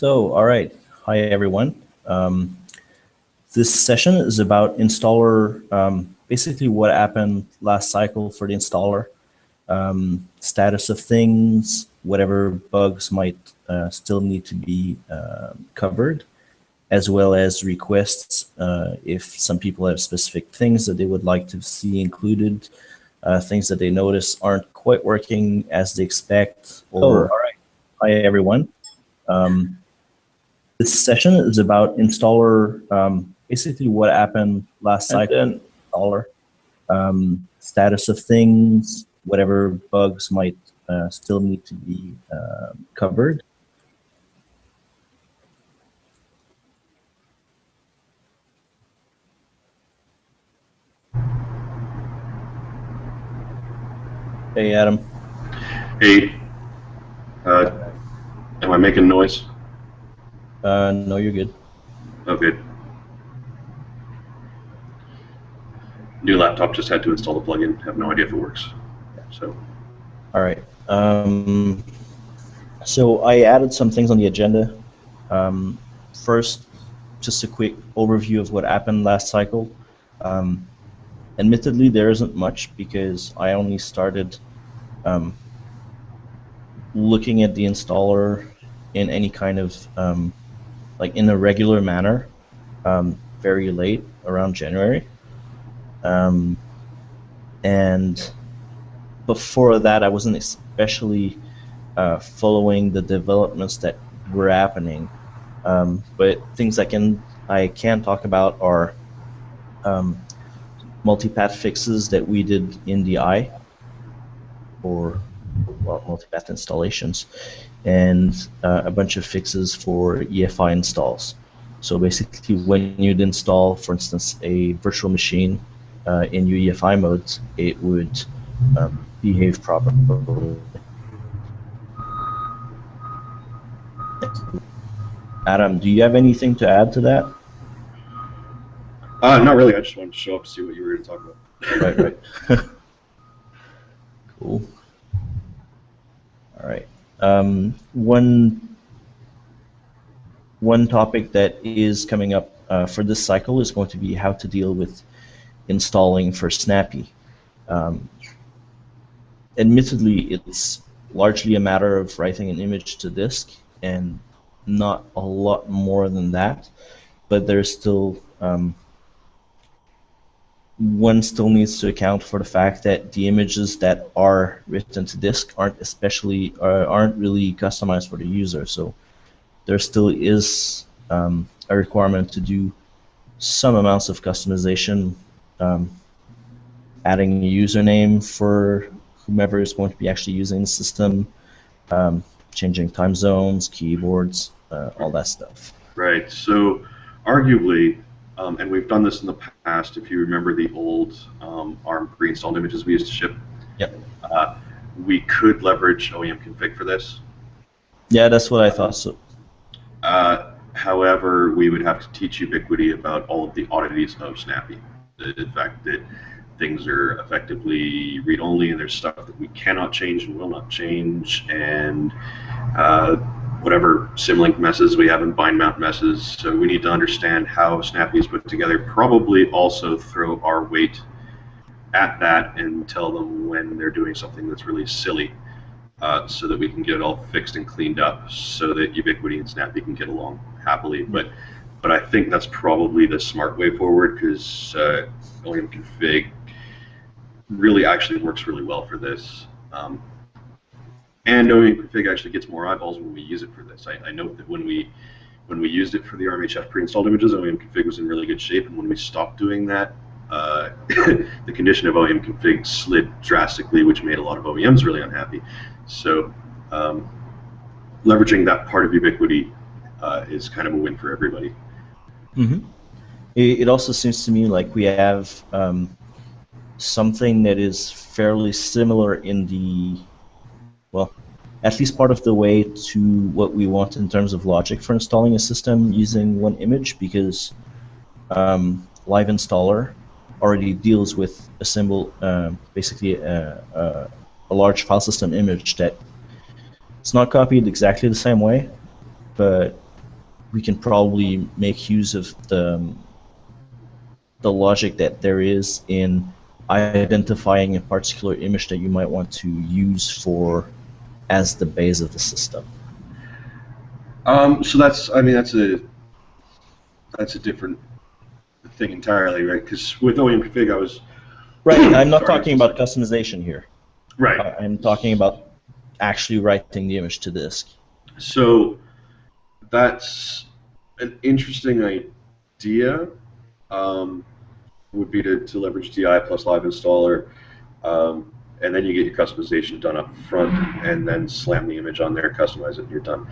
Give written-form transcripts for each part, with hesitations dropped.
All right. Hi, everyone. This session is about installer, basically what happened last cycle for the installer, status of things, whatever bugs might still need to be covered, as well as requests if some people have specific things that they would like to see included, things that they notice aren't quite working as they expect. All right. Hi, everyone. This session is about installer, basically what happened last cycle, installer, status of things, whatever bugs might still need to be covered. Hey, Adam. Hey, am I making noise? No, you're good. Oh, good. New laptop, just had to install the plugin. Have no idea if it works. So. All right. So I added some things on the agenda. First, just a quick overview of what happened last cycle. Admittedly, there isn't much because I only started looking at the installer in any kind of like in a regular manner very late, around January. And before that, I wasn't especially following the developments that were happening. But things I can talk about are multipath fixes that we did in the I, or well, multipath installations, and a bunch of fixes for EFI installs. So basically, when you'd install, for instance, a virtual machine in UEFI mode, it would behave properly. Adam, do you have anything to add to that? Not really. I just wanted to show up to see what you were going to talk about. Right. Cool. All right. One topic that is coming up for this cycle is going to be how to deal with installing for Snappy. Admittedly, it's largely a matter of writing an image to disk and not a lot more than that, but there's still one still needs to account for the fact that the images that are written to disk aren't really customized for the user. So there still is a requirement to do some amounts of customization, adding a username for whomever is going to be actually using the system, changing time zones, keyboards, all that stuff. Right. So arguably, and we've done this in the past, if you remember the old ARM pre-installed images we used to ship, yep. We could leverage OEM config for this. Yeah, that's what I thought. So. However, we would have to teach Ubiquity about all of the oddities of Snappy. The fact that things are effectively read-only, and there's stuff that we cannot change and will not change, and whatever symlink messes we have and bind mount messes. So we need to understand how Snappy is put together. Probably also throw our weight at that and tell them when they're doing something that's really silly, so that we can get it all fixed and cleaned up, so that Ubiquity and Snappy can get along happily. But I think that's probably the smart way forward, because OEM config really actually works really well for this. And OEM config actually gets more eyeballs when we use it for this. I note that when we used it for the RMHF pre-installed images, OEM config was in really good shape, and when we stopped doing that, the condition of OEM config slid drastically, which made a lot of OEMs really unhappy. So leveraging that part of Ubiquity is kind of a win for everybody. Mm-hmm. It also seems to me like we have something that is fairly similar in the, well, at least part of the way to what we want in terms of logic for installing a system using one image, because Live Installer already deals with a symbol, basically a large file system image that it's not copied exactly the same way, but we can probably make use of the logic that there is in identifying a particular image that you might want to use for as the base of the system. So that's a different thing entirely, right? Because with OEM config, I was right. I'm not talking about customization here. Right. I'm talking about actually writing the image to disk. So that's an interesting idea. Would be to leverage DI plus live installer, and then you get your customization done up front, and then slam the image on there, customize it, and you're done.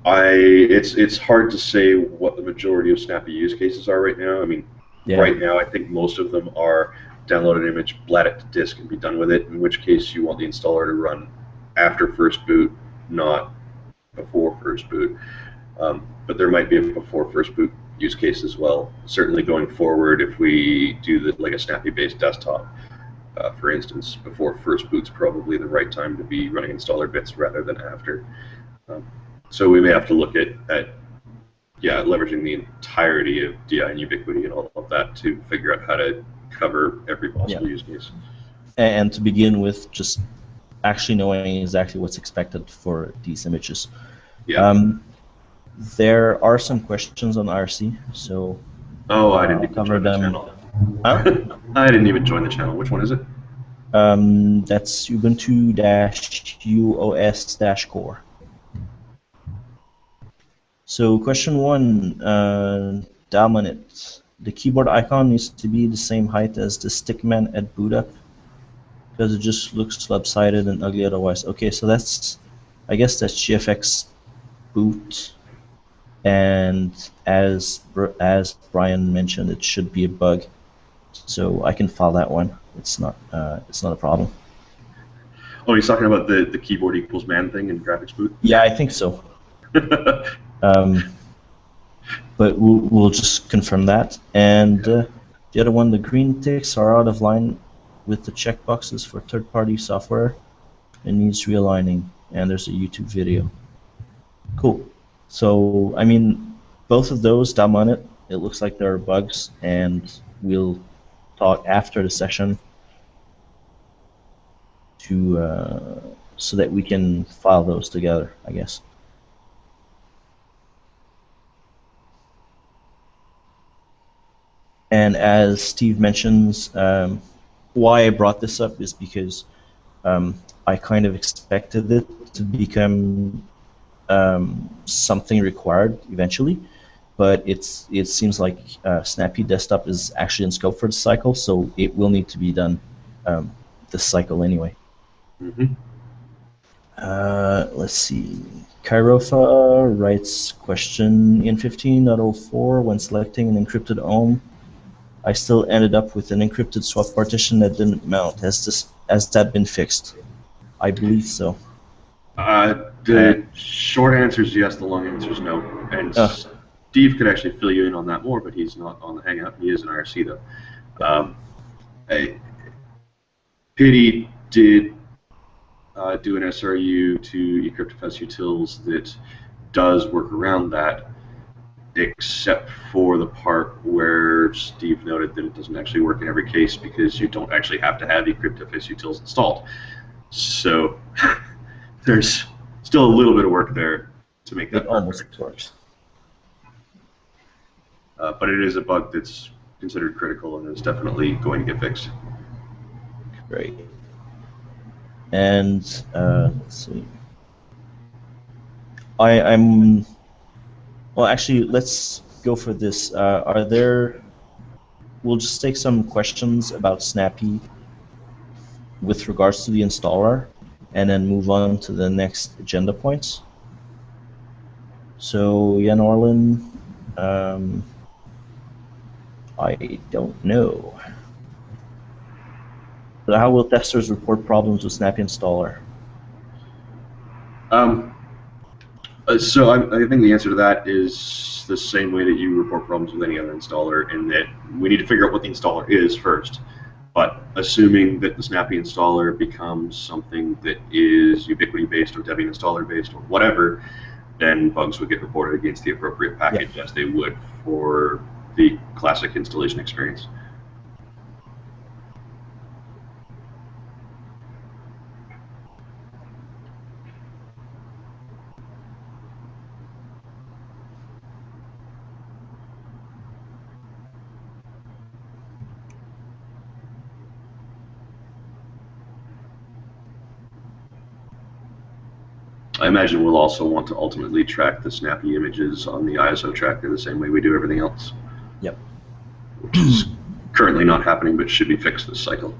It's hard to say what the majority of Snappy use cases are right now. I mean, right now I think most of them are download an image, blat it to disk, and be done with it. In which case you want the installer to run after first boot, not before first boot. But there might be a before first boot use case as well. Certainly going forward, if we do like a Snappy-based desktop, for instance, before first boot's probably the right time to be running installer bits rather than after. So we may have to look at leveraging the entirety of DI and Ubiquity and all of that to figure out how to cover every possible use case. And to begin with, just actually knowing exactly what's expected for these images. Yeah. There are some questions on IRC, so I didn't even cover join the them. channel. Huh? I didn't even join the channel. Which one is it? That's Ubuntu-UOS-core. So question 1, dominant. The keyboard icon needs to be the same height as the stickman at boot up, because it just looks lopsided and ugly otherwise. Okay, so I guess that's GFX boot, and as Brian mentioned, it should be a bug. So I can file that one. It's not a problem. Oh, he's talking about the keyboard equals man thing in graphics boot? Yeah, I think so. But we'll just confirm that. And the other one, the green ticks are out of line with the checkboxes for third-party software. It needs realigning, and there's a YouTube video. Cool. So, I mean, both of those, dumb on it. It looks like there are bugs, and we'll talk after the session so that we can file those together, I guess. And as Steve mentions, why I brought this up is because I kind of expected it to become something required eventually, but it seems like Snappy Desktop is actually in scope for the cycle, so it will need to be done this cycle anyway. Mm-hmm. Let's see. Kairofa writes question in 15.04 when selecting an encrypted OM. I still ended up with an encrypted swap partition that didn't mount. Has that been fixed? I believe so. The short answer is yes, the long answer is no. And Steve could actually fill you in on that more, but he's not on the Hangout. He is in IRC, though. Pity did do an SRU to encryptFS utils that does work around that, except for the part where Steve noted that it doesn't actually work in every case because you don't actually have to have encryptFS utils installed. So there's still a little bit of work there to make that almost works. But it is a bug that's considered critical and is definitely going to get fixed. Great. And let's see. Well, actually, let's go for this. We'll just take some questions about Snappy with regards to the installer, and then move on to the next agenda points. So, Jan Orlin, I don't know. So how will testers report problems with Snappy installer? So I think the answer to that is the same way that you report problems with any other installer, in that we need to figure out what the installer is first. But assuming that the Snappy installer becomes something that is Ubiquity-based or debian-installer based or whatever, then bugs would get reported against the appropriate package as they would for the classic installation experience. I imagine we'll also want to ultimately track the snappy images on the ISO tracker the same way we do everything else. Yep. Which is currently not happening, but should be fixed this cycle.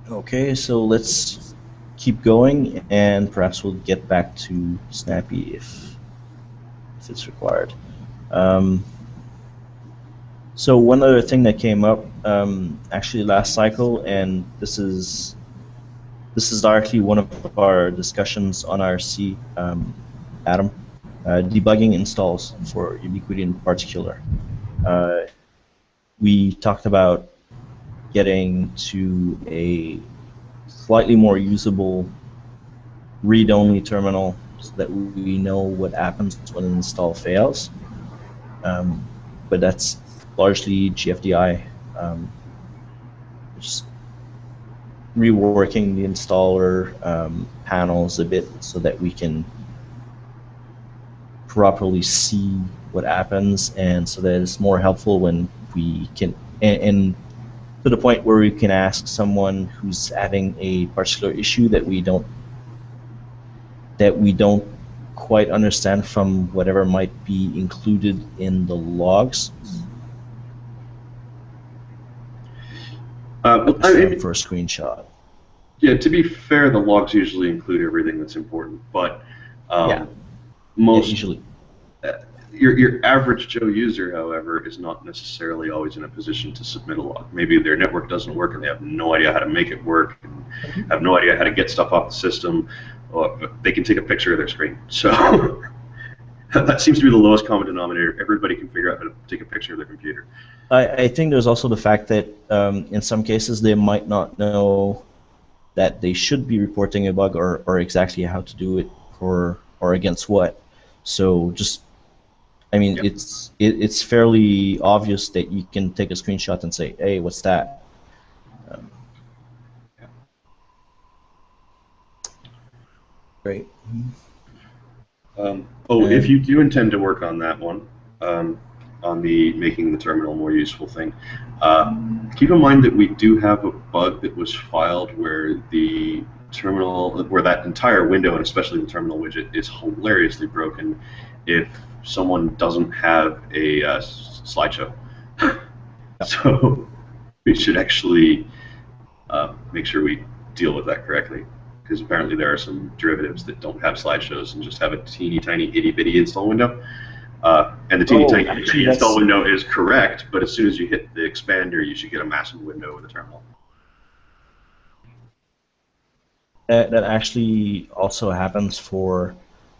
Okay, so let's keep going, and perhaps we'll get back to Snappy if it's required. So one other thing that came up actually last cycle, and this is directly one of our discussions on IRC, Adam, debugging installs for Ubiquity in particular. We talked about getting to a slightly more usable read-only terminal so that we know what happens when an install fails. But that's largely GFDI, just reworking the installer panels a bit so that we can properly see what happens, and so that it's more helpful when we can, and to the point where we can ask someone who's having a particular issue that we don't quite understand from whatever might be included in the logs. For a screenshot. Yeah, to be fair, the logs usually include everything that's important, but usually. Your average Joe user, however, is not necessarily always in a position to submit a log. Maybe their network doesn't work and they have no idea how to make it work, and have no idea how to get stuff off the system. They can take a picture of their screen. So that seems to be the lowest common denominator. Everybody can figure out how to take a picture of their computer. I think there's also the fact that in some cases they might not know that they should be reporting a bug or exactly how to do it or against what. So just, I mean, yep. It's fairly obvious that you can take a screenshot and say, hey, what's that? Great. If you do intend to work on that one, on the making the terminal more useful thing, keep in mind that we do have a bug that was filed where the terminal, where that entire window, and especially the terminal widget, is hilariously broken if someone doesn't have a slideshow. So we should actually make sure we deal with that correctly, because apparently there are some derivatives that don't have slideshows and just have a teeny tiny itty bitty install window. And the teeny tiny install window is correct, but as soon as you hit the expander, you should get a massive window with a terminal. That actually also happens for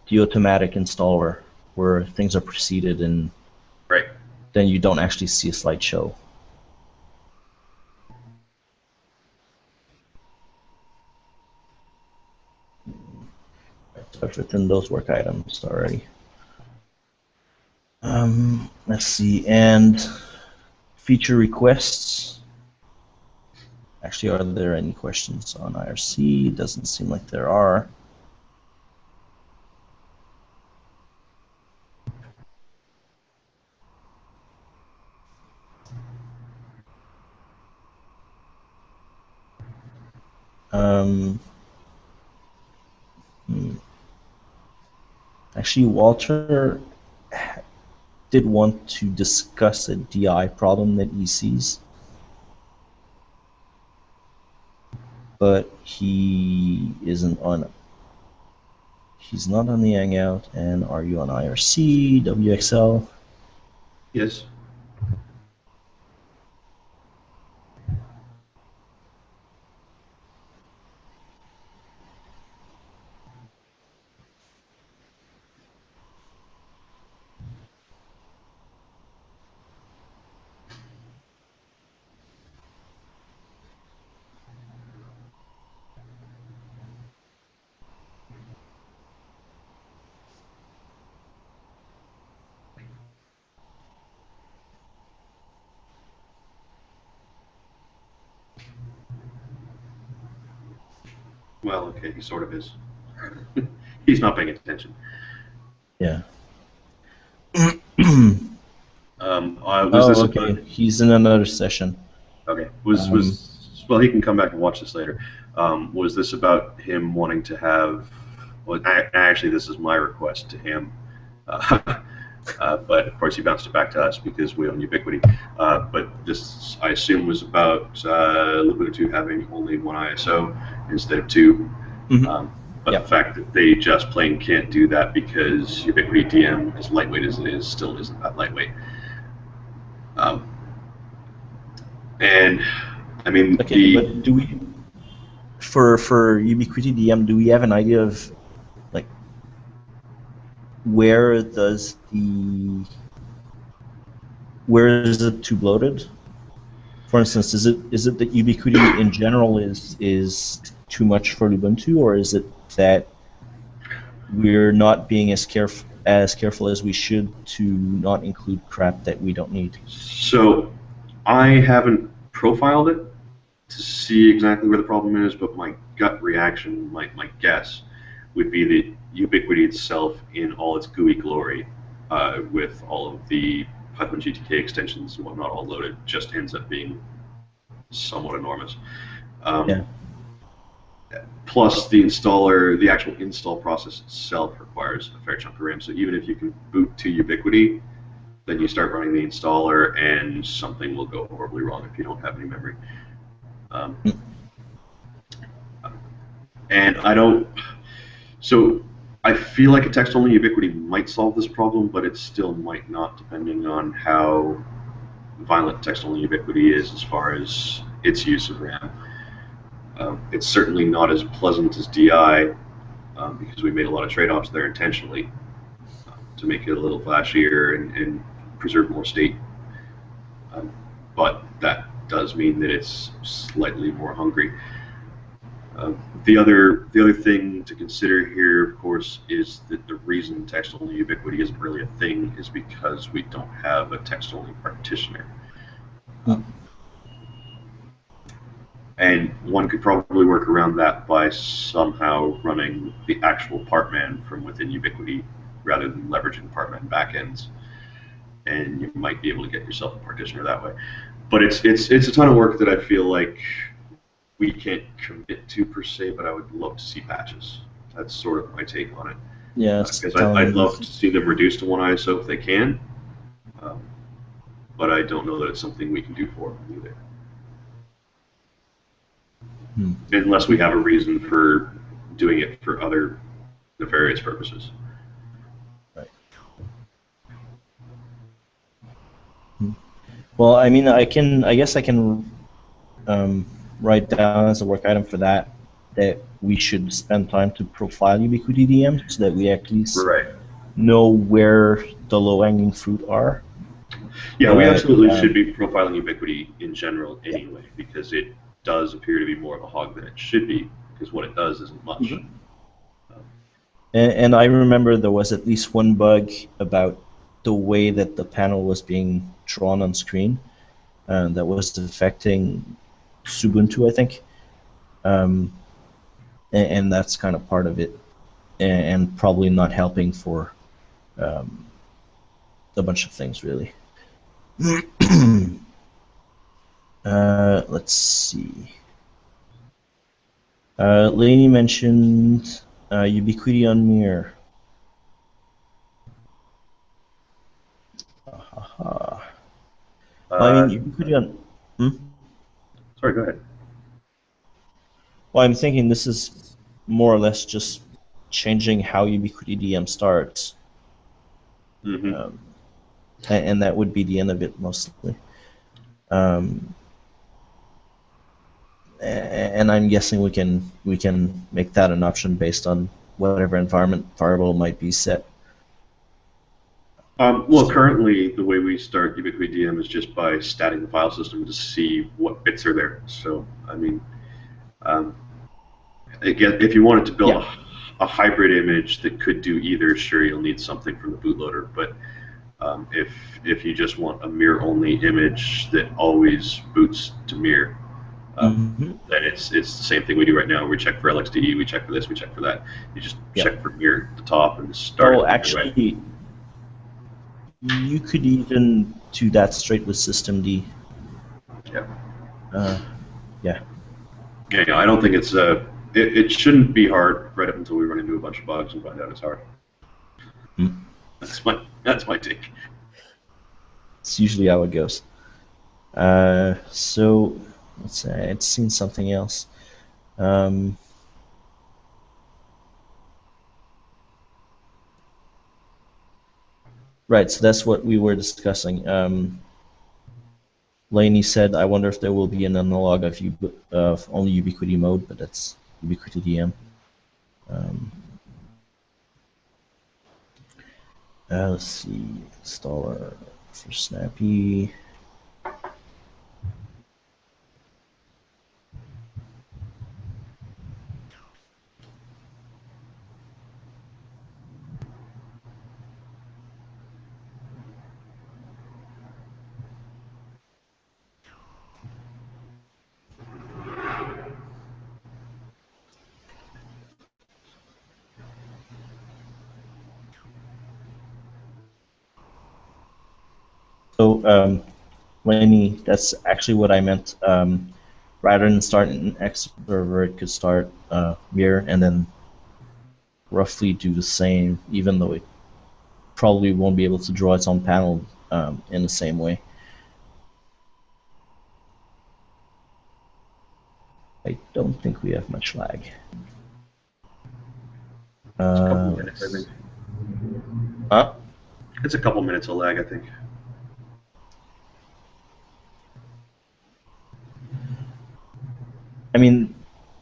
the automatic installer, where things are preceded and then you don't actually see a slideshow. So I've written those work items already. Let's see, and feature requests. Actually, are there any questions on IRC? Doesn't seem like there are. Actually, Walter did want to discuss a DI problem that he sees, but he isn't on. He's not on the Hangout. And are you on IRC, WXL? Yes. Well, okay, he sort of is. He's not paying attention. Yeah. Was this okay. about, He's in another session. okay. Well, he can come back and watch this later. Was this about him wanting to have? Well, actually, this is my request to him. But of course, he bounced it back to us because we own Ubiquity. But this, I assume, was about Ubuntu having only one ISO instead of two. Mm-hmm. But the fact that they just plain can't do that because Ubiquity DM, as lightweight as it is, still isn't that lightweight. And I mean, okay, but do we, for Ubiquity DM, do we have an idea of like where is it too bloated? For instance, is it that Ubiquity in general is too much for Ubuntu, or is it that we're not being as careful as we should to not include crap that we don't need? So I haven't profiled it to see exactly where the problem is, but my gut reaction, my guess, would be that Ubiquity itself, in all its GUI glory, with all of the Python GTK extensions and whatnot all loaded, just ends up being somewhat enormous. Plus, the installer, the actual install process itself requires a fair chunk of RAM. So even if you can boot to Ubiquity, then you start running the installer, and something will go horribly wrong if you don't have any memory. And I don't. So I feel like a text-only Ubiquity might solve this problem, but it still might not, depending on how violent text-only Ubiquity is as far as its use of RAM. It's certainly not as pleasant as DI, because we made a lot of trade-offs there intentionally to make it a little flashier and preserve more state. But that does mean that it's slightly more hungry. The other thing to consider here, of course, is that the reason text-only Ubiquity isn't really a thing is because we don't have a text-only partitioner. And one could probably work around that by somehow running the actual partman from within Ubiquity rather than leveraging partman backends. And you might be able to get yourself a partitioner that way. But it's a ton of work that I feel like we can't commit to per se, but I would love to see patches. That's sort of my take on it. Yeah, because I'd love to see them reduced to one ISO if they can, but I don't know that it's something we can do for them either. Unless we have a reason for doing it for other nefarious purposes. Right. Well, I mean, I guess I can write down as a work item for that we should spend time to profile Ubiquity DM so that we at least know where the low-hanging fruit are. Yeah, we absolutely should be profiling Ubiquity in general anyway, because it does appear to be more of a hog than it should be, because what it does isn't much. And I remember there was at least one bug about the way that the panel was being drawn on screen, and that was affecting Ubuntu, I think. And that's kind of part of it, and probably not helping for a bunch of things, really. Let's see. Lainey mentioned Ubiquity on Mirror. I mean, Ubiquity on... Sorry, go ahead. Well, I'm thinking this is more or less just changing how Ubiquity DM starts. And that would be the end of it, mostly. And I'm guessing we can make that an option based on whatever environment variable might be set. Well, currently the way we start Ubiquity DM is just by statting the file system to see what bits are there. So, I mean, again, if you wanted to build a hybrid image that could do either, sure, you'll need something from the bootloader. But if you just want a mirror-only image that always boots to mirror, And it's the same thing we do right now. We check for LXDE, we check for this, we check for that. You just check for mirror at the top and start. Oh, actually, you could even do that straight with systemd. Yeah. Yeah. Yeah, I don't think it's it shouldn't be hard right up until we run into a bunch of bugs and find out it's hard. That's my take. It's usually how it goes. So let's say I'd seen something else. Right, so that's what we were discussing. Laney said, I wonder if there will be an analog of only ubiquity mode, but that's ubiquity DM. Let's see, installer for Snappy. So, Laney, that's actually what I meant. Rather than start an X server, it could start mirror and then roughly do the same, even though it probably won't be able to draw its own panel in the same way. I don't think we have much lag. It's a couple minutes, I think. Huh? It's a couple minutes of lag, I think. I mean,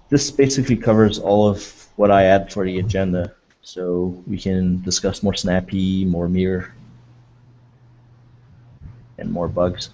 this basically covers all of what I add for the agenda. So we can discuss more Snappy, more mirror, and more bugs.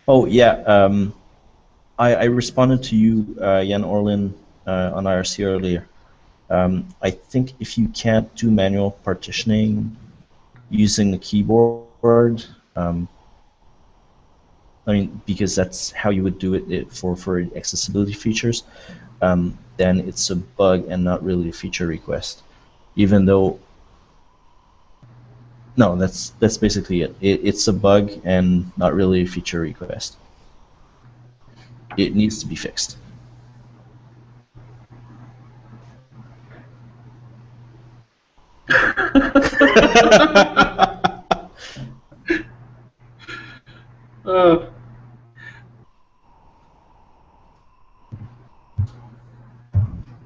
Oh, yeah. I responded to you, Jan Orlin, on IRC earlier. I think if you can't do manual partitioning using the keyboard, I mean, because that's how you would do it for accessibility features, then it's a bug and not really a feature request. Even though, no, that's basically it. It's a bug and not really a feature request. It needs to be fixed.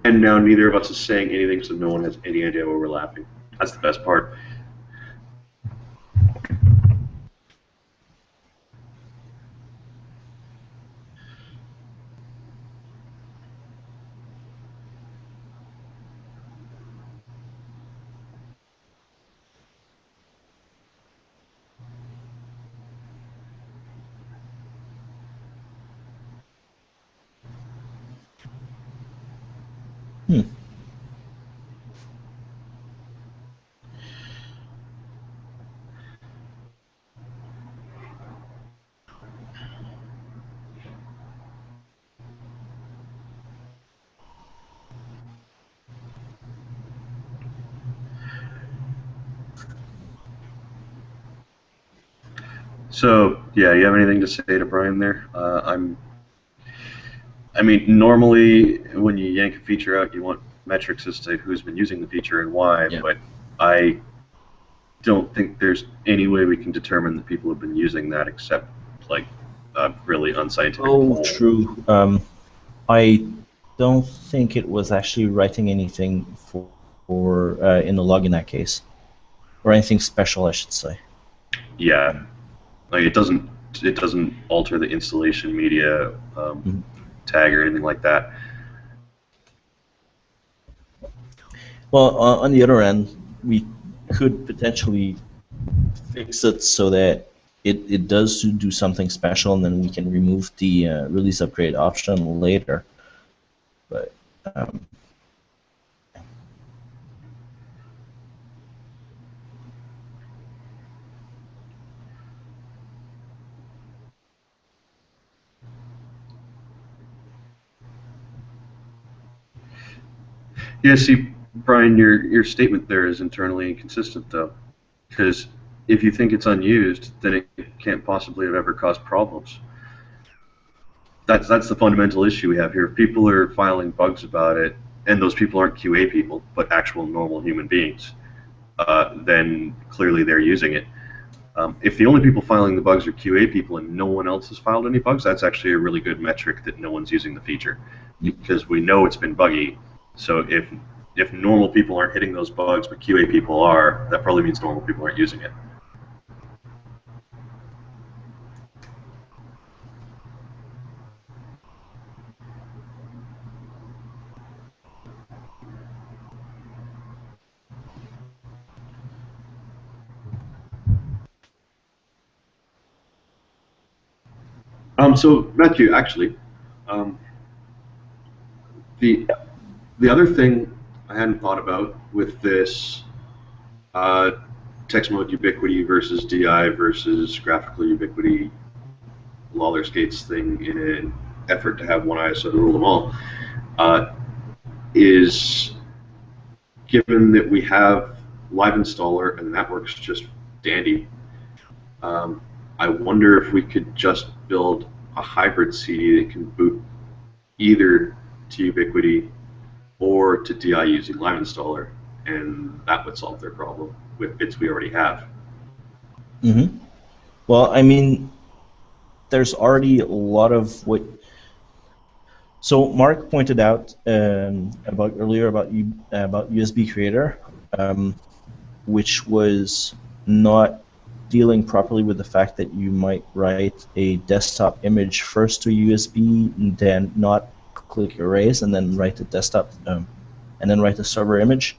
And now neither of us is saying anything, so no one has any idea what we're laughing. That's the best part. So, yeah, you have anything to say to Brian there? I mean, normally when you yank a feature out, you want metrics as to who's been using the feature and why, Yeah. but I don't think there's any way we can determine that people have been using that except, like, a really unscientific poll. True. I don't think it was actually writing anything for in the log in that case, or anything special, I should say. Yeah, like it doesn't alter the installation media tag or anything like that. Well, on the other end, we could potentially fix it so that it does do something special, and then we can remove the release upgrade option later. But Yeah, see, Brian, your statement there is internally inconsistent, though, because if you think it's unused, then it can't possibly have ever caused problems. That's the fundamental issue we have here. If people are filing bugs about it, and those people aren't QA people, but actual normal human beings, then clearly they're using it. If the only people filing the bugs are QA people and no one else has filed any bugs, that's actually a really good metric that no one's using the feature, because we know it's been buggy. So if normal people aren't hitting those bugs but QA people are, that probably means normal people aren't using it. So Matthew, actually, um, the the other thing I hadn't thought about with this uh, text mode ubiquity versus DI versus graphical ubiquity Lawler skates thing in an effort to have one ISO to rule them all is, given that we have live installer and that works just dandy. I wonder if we could just build a hybrid CD that can boot either to Ubiquity or to DI using live installer, and that would solve their problem with bits we already have. Mm-hmm. Well, I mean, there's already a lot of what. So Mark pointed out about earlier about USB Creator, which was not dealing properly with the fact that you might write a desktop image first to USB and then not click erase and then write the desktop and then write the server image.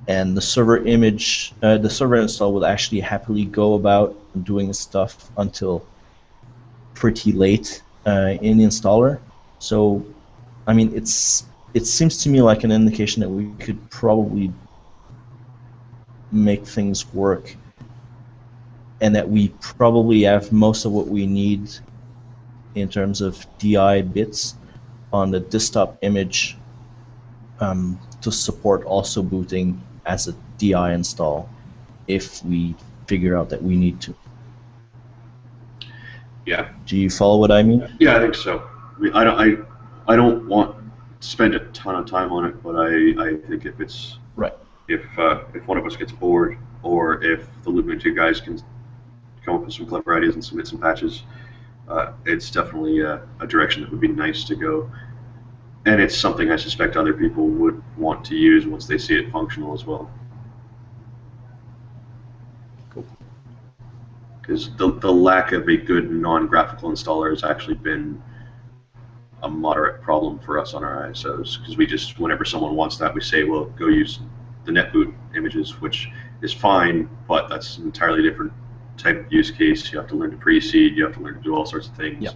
And the server image, the server install would actually happily go about doing stuff until pretty late in the installer. So, I mean, it seems to me like an indication that we could probably make things work, and that we probably have most of what we need in terms of DI bits on the desktop image to support also booting as a DI install if we figure out that we need to. Yeah. Do you follow what I mean? Yeah, I think so. I mean, I don't want to spend a ton of time on it, but I think if it's right, if one of us gets bored, or if the Loopman2 guys can come up with some clever ideas and submit some patches, it's definitely a direction that would be nice to go. And it's something I suspect other people would want to use once they see it functional as well. Cool. Because the lack of a good non-graphical installer has actually been a moderate problem for us on our ISOs. Because we just, whenever someone wants that, we say, well, go use the netboot images, which is fine, but that's an entirely different type of use case. You have to learn to pre-seed, you have to learn to do all sorts of things. Yep.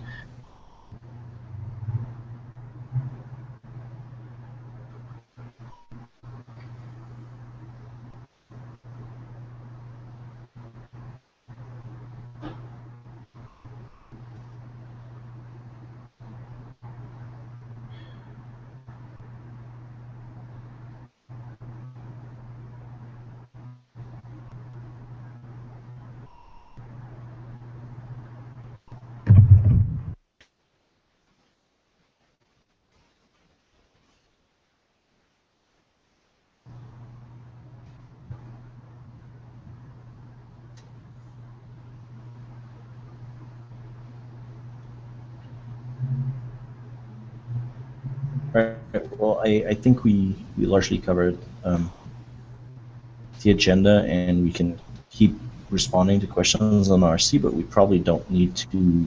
Right. Well, I think we largely covered the agenda, and we can keep responding to questions on RC, but we probably don't need to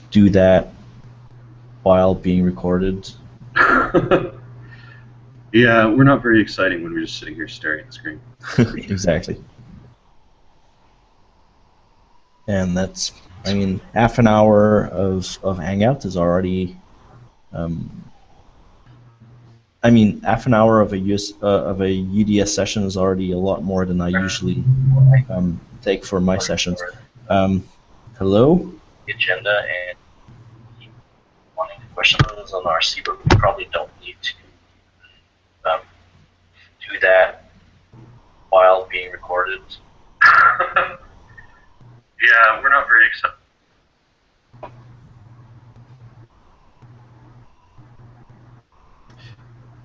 do that while being recorded. Yeah, we're not very exciting when we're just sitting here staring at the screen. Exactly. And that's, I mean, half an hour of Hangout is already, I mean, half an hour of a UDS session is already a lot more than I usually take for my sessions. Hello? The agenda and wanting to questions on RC, but we probably don't need to do that while being recorded. Yeah, we're not very excited.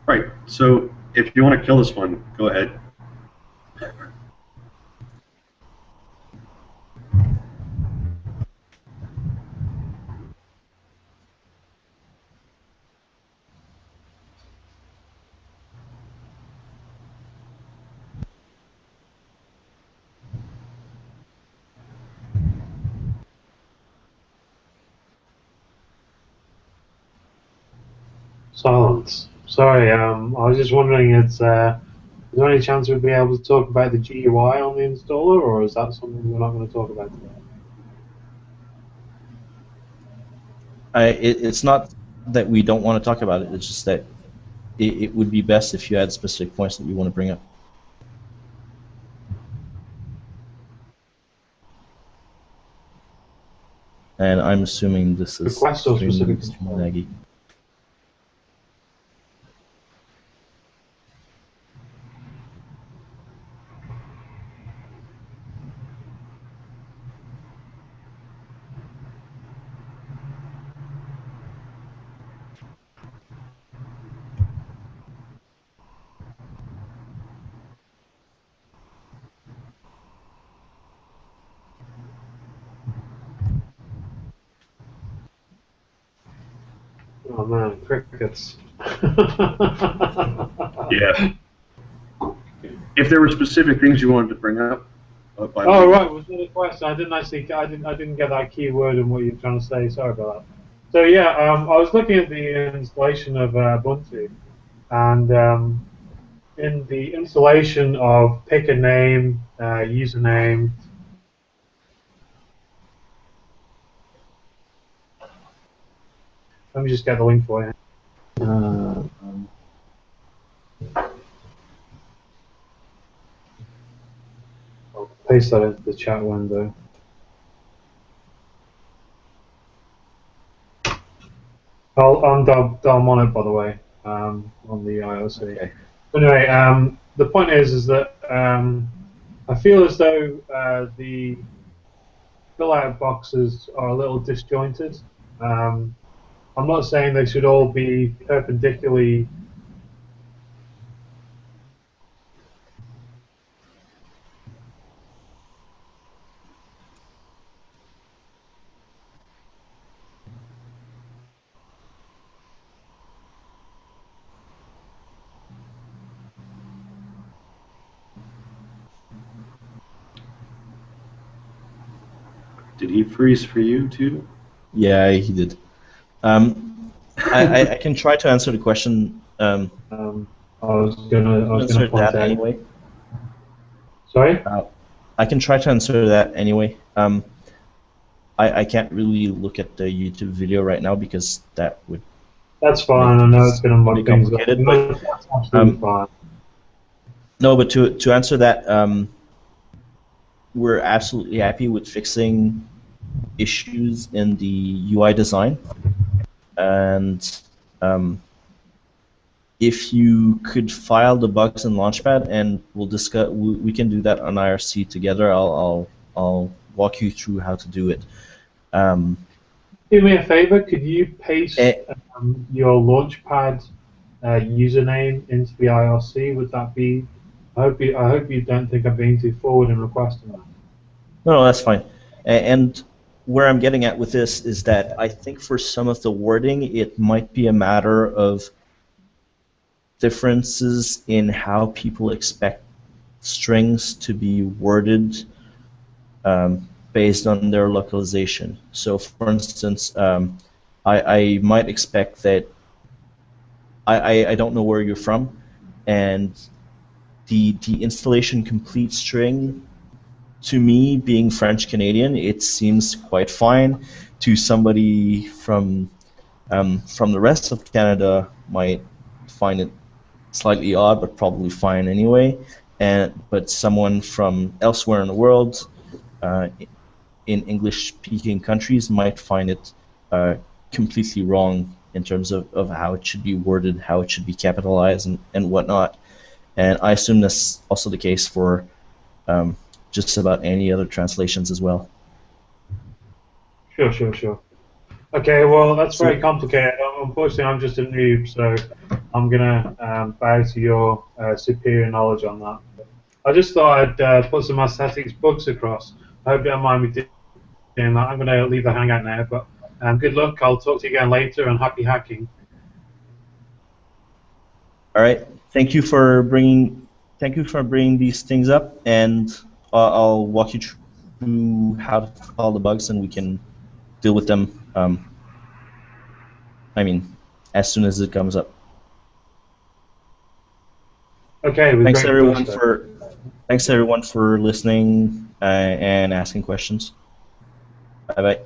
Right, so if you want to kill this one, go ahead. Silence. Sorry, I was just wondering, is there any chance we'd be able to talk about the GUI on the installer, or is that something we're not going to talk about today? It's not that we don't want to talk about it, it's just that it would be best if you had specific points that you want to bring up. And I'm assuming this is Request or specific laggy. Oh man, crickets. Yeah. If there were specific things you wanted to bring up, oh right, was there a question? I didn't get that key word in what you're trying to say. Sorry about that. So yeah, I was looking at the installation of Ubuntu, and in the installation of pick a name, username. Let me just get the link for you. I'll paste that into the chat window. I'm on it, by the way, on the IOC. Okay. Anyway, the point is that I feel as though the fill-out boxes are a little disjointed. I'm not saying they should all be perpendicularly. Did he freeze for you too? Yeah, he did. I can try to answer the question. I was gonna Answer point that out. anyway. Sorry. I can try to answer that anyway. I can't really look at the YouTube video right now because that would. That's fine. I know it's going to muck things up. complicated, but That's absolutely fine. no, but to answer that, we're absolutely happy with fixing issues in the UI design, and if you could file the bugs in Launchpad, and we'll discuss, we can do that on IRC together. I'll walk you through how to do it. Do me a favor. Could you paste your Launchpad username into the IRC? Would that be? I hope you don't think I'm being too forward in requesting that. No, that's fine. And where I'm getting at with this is that I think for some of the wording, it might be a matter of differences in how people expect strings to be worded based on their localization. So, for instance, I might expect that I don't know where you're from, and the installation complete string, to me, being French Canadian, it seems quite fine. To somebody from the rest of Canada, might find it slightly odd, but probably fine anyway. But someone from elsewhere in the world, in English-speaking countries, might find it completely wrong in terms of how it should be worded, how it should be capitalized, and whatnot. And I assume that's also the case for just about any other translations as well. Sure. Okay, well, that's very complicated. Unfortunately, I'm just a noob, so I'm going to bow to your superior knowledge on that. I just thought I'd put some aesthetics books across. I hope you don't mind me doing that. I'm going to leave the hangout now, but good luck. I'll talk to you again later, and happy hacking. All right. Thank you for bringing these things up, and I'll walk you through how to follow the bugs, and we can deal with them. As soon as it comes up. Okay. Thanks everyone for listening and asking questions. Bye bye.